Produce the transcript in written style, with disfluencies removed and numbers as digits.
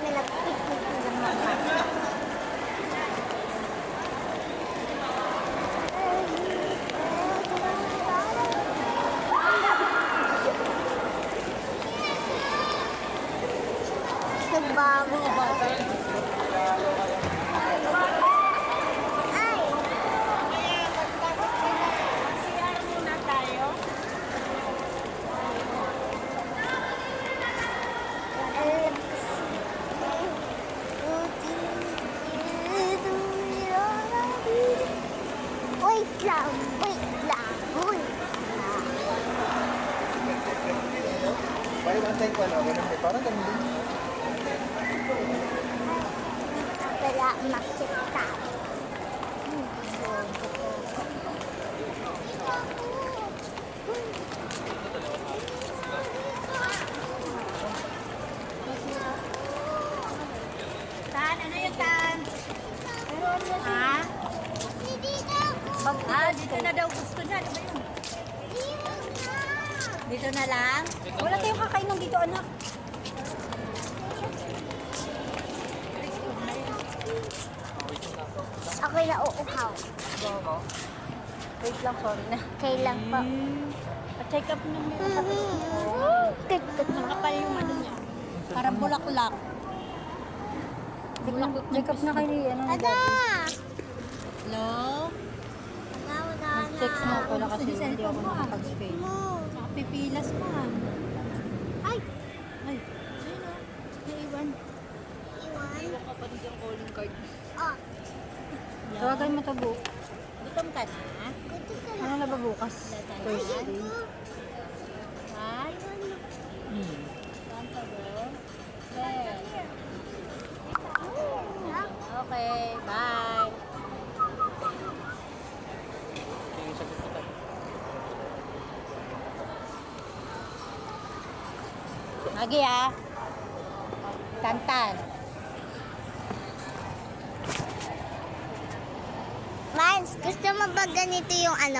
kami nag-picnic ng mama. Nagbago ba? Ay! CR muna tayo. Wait lang, wait lang, wait lang. Parang antay ko, ano? Parang ganun din. Wala makita. Tan, ano yung tan? Ha? Dito na daw gusto niya. Ano ba yun? Dito na lang? Wala tayong kakainom dito, anak. Ako'y nauuhaw. Wait lang, sorry na. Kailan po? Pa-check up nung meron sa Kit-kit mo. Nakapal yung ano niya. Parang bulaklak. Bulaklak Check up na kayo ni ano. Ada! Hello? Text mo pala kasi Gusto niya hindi ako cellphone mo, ah. nakapag-spell. Nakapipilas pa. Ay! Ay, ayun o. Naiwan. Iwan. ka pa rin yung calling card. Oh, Tawagan mo to bu. Gutom ka na? ito ka Ano lang. na ba bukas? Thursday. Ay, saan ka ba? There. Okay, bye. Lagi ah. Tantan. Mans, gusto mo ba ganito yung ano?